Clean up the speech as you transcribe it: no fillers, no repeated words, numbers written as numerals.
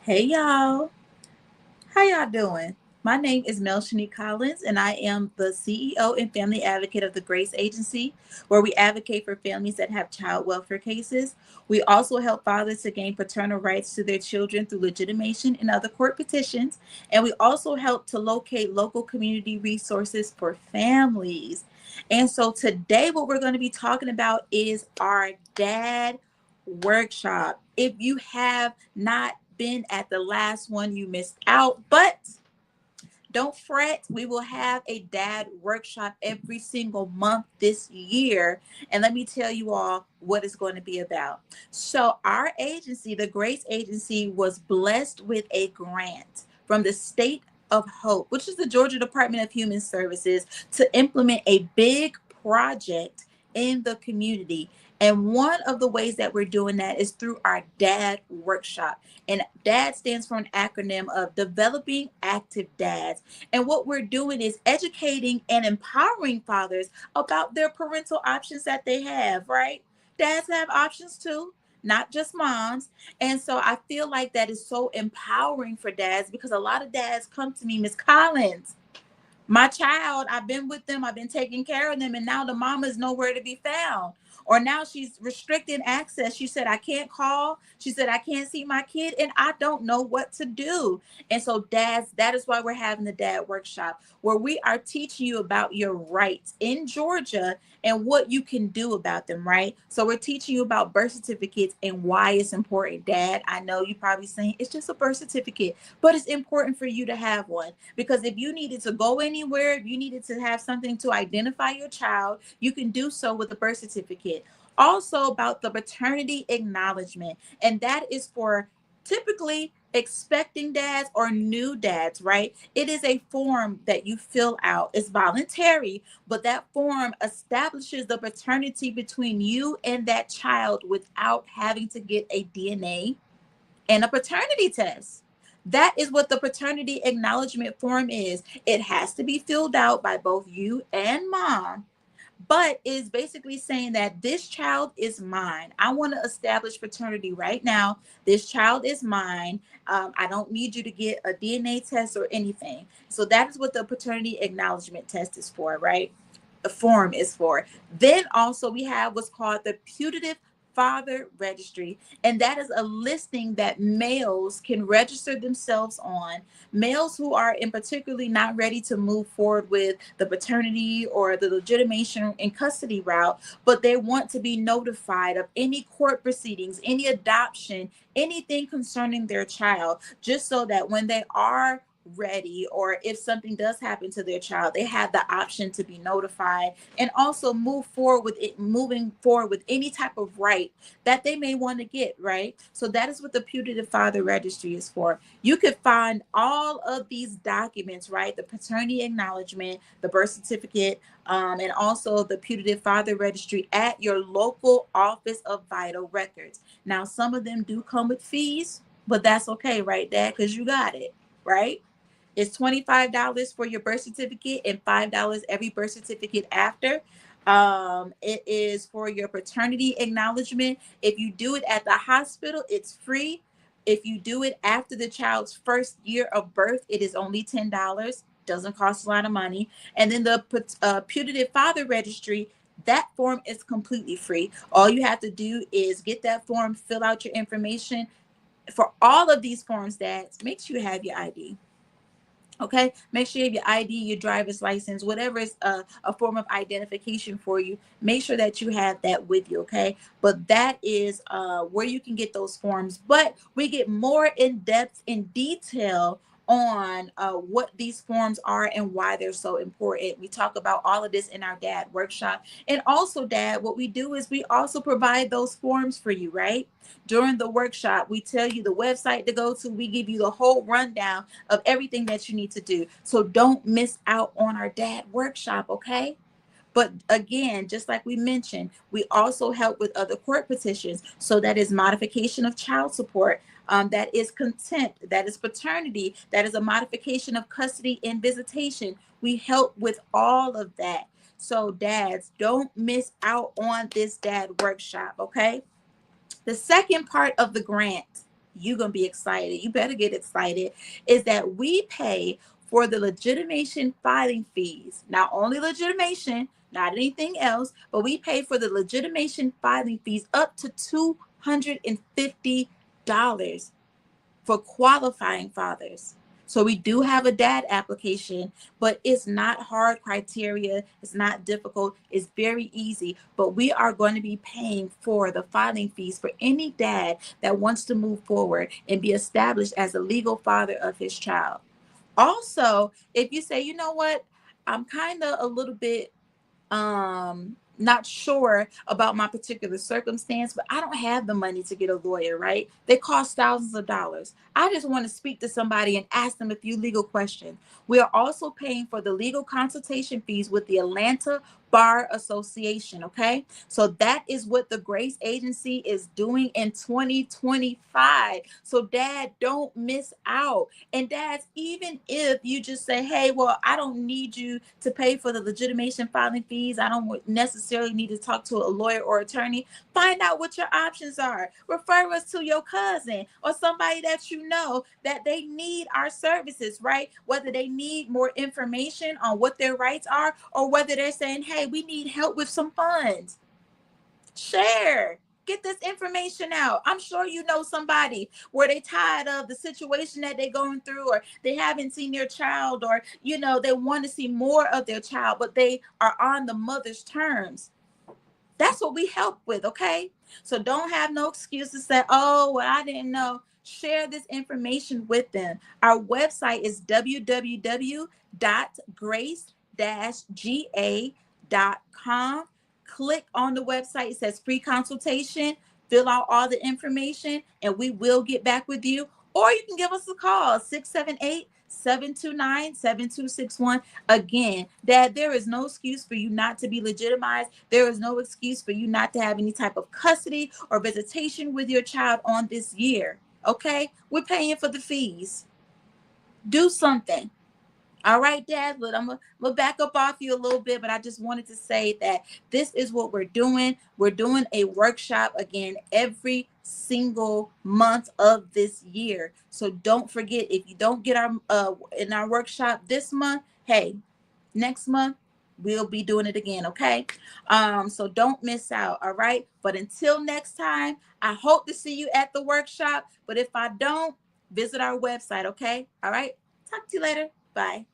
Hey y'all, how y'all doing? My name is Melshani Collins, and I am the CEO and family advocate of the Grace Agency, where we advocate for families that have child welfare cases. We also help fathers to gain paternal rights to their children through legitimation and other court petitions. And we also help to locate local community resources for families. And so today, what we're going to be talking about is our D.A.D Workshop. If you have not been at the last one, you missed out, but don't fret. We will have a D.A.D Workshop every single month this year. And let me tell you all what it's going to be about. So our agency, the Grace Agency, was blessed with a grant from the state of Hope, which is the Georgia Department of Human Services, to implement a big project in the community. And one of the ways that we're doing that is through our D.A.D Workshop. And D.A.D stands for an acronym of Developing Active Dads. And what we're doing is educating and empowering fathers about their parental options that they have, right? Dads have options too, not just moms. And so I feel like that is so empowering for dads, because a lot of dads come to me, Miss Collins, my child, I've been with them, I've been taking care of them, and now the mama is nowhere to be found. Or now she's restricting access. She said, I can't call. She said, I can't see my kid, and I don't know what to do. And so, dads, that is why we're having the D.A.D Workshop, where we are teaching you about your rights in Georgia and what you can do about them, right? So we're teaching you about birth certificates and why it's important. Dad, I know you probably saying it's just a birth certificate, but it's important for you to have one, because if you needed to go anywhere, if you needed to have something to identify your child, you can do so with a birth certificate. Also about the paternity acknowledgement, and that is for typically expecting dads or new dads, right? It is a form that you fill out. It's voluntary, but that form establishes the paternity between you and that child without having to get a DNA and a paternity test. That is what the paternity acknowledgement form is. It has to be filled out by both you and mom, but is basically saying that this child is mine. I want to establish paternity right now. This child is mine. I don't need you to get a DNA test or anything. So that is what the paternity acknowledgement test is for, right? The form is for. Then also we have what's called the putative father registry, and that is a listing that males can register themselves on. Males who are in particularly not ready to move forward with the paternity or the legitimation and custody route, but they want to be notified of any court proceedings, any adoption, anything concerning their child, just so that when they are ready, or if something does happen to their child, they have the option to be notified and also moving forward with any type of right that they may want to get, right? So that is what the putative father registry is for. You could find all of these documents, right? The paternity acknowledgement, the birth certificate, and also the putative father registry at your local office of vital records. Now, some of them do come with fees, but that's okay, right, Dad? Because you got it, right? It's $25 for your birth certificate and $5 every birth certificate after. It is for your paternity acknowledgement. If you do it at the hospital, it's free. If you do it after the child's first year of birth, it is only $10. Doesn't cost a lot of money. And then the putative father registry, that form is completely free. All you have to do is get that form, fill out your information. For all of these forms, Dad, make sure you have your ID. Okay, make sure you have your ID, your driver's license, whatever is a form of identification for you. Make sure that you have that with you. Okay, but that is where you can get those forms. But we get more in depth, in detail on what these forms are and why they're so important. We talk about all of this in our D.A.D Workshop. And also, Dad, what we do is we also provide those forms for you, right? During the workshop, we tell you the website to go to. We give you the whole rundown of everything that you need to do. So don't miss out on our D.A.D Workshop, okay? But again, just like we mentioned, we also help with other court petitions. So that is modification of child support, that is contempt, that is paternity, that is a modification of custody and visitation. We help with all of that. So dads, don't miss out on this D.A.D Workshop, okay? The second part of the grant, you're going to be excited. You better get excited. Is that we pay for the legitimation filing fees. Not only legitimation, not anything else, but we pay for the legitimation filing fees up to $250 for qualifying fathers. So we do have a DAD application, but it's not hard criteria. It's not difficult. It's very easy. But we are going to be paying for the filing fees for any dad that wants to move forward and be established as a legal father of his child. Also, if you say, you know what, I'm kind of a little bit not sure about my particular circumstance, but I don't have the money to get a lawyer, right? They cost thousands of dollars. I just want to speak to somebody and ask them a few legal questions. We are also paying for the legal consultation fees with the Atlanta Bar Association, okay? So that is what the Grace Agency is doing in 2025. So dad, don't miss out. And dads, even if you just say, hey, well, I don't need you to pay for the legitimation filing fees, I don't necessarily need to talk to a lawyer or attorney, find out what your options are. Refer us to your cousin or somebody that you know that they need our services, right? Whether they need more information on what their rights are or whether they're saying, hey, we need help with some funds. Share. Get this information out. I'm sure you know somebody where they tired of the situation that they're going through, or they haven't seen their child, or they want to see more of their child, but they are on the mother's terms. That's what we help with, okay? So don't have no excuse to say, oh, well, I didn't know. Share this information with them. Our website is www.grace-ga.com. Click on the website. It says free consultation. Fill out all the information, and we will get back with you. Or you can give us a call, 678-729-7261. Again, Dad, there is no excuse for you not to be legitimized. There is no excuse for you not to have any type of custody or visitation with your child on this year. Okay? We're paying for the fees. Do something. All right, Dad, but I'm gonna back up off you a little bit, but I just wanted to say that this is what we're doing. We're doing a workshop again every single month of this year. So don't forget, if you don't get our in our workshop this month, hey, next month we'll be doing it again, okay? So don't miss out, all right? But until next time, I hope to see you at the workshop. But if I don't, visit our website, okay? All right. Talk to you later. Bye.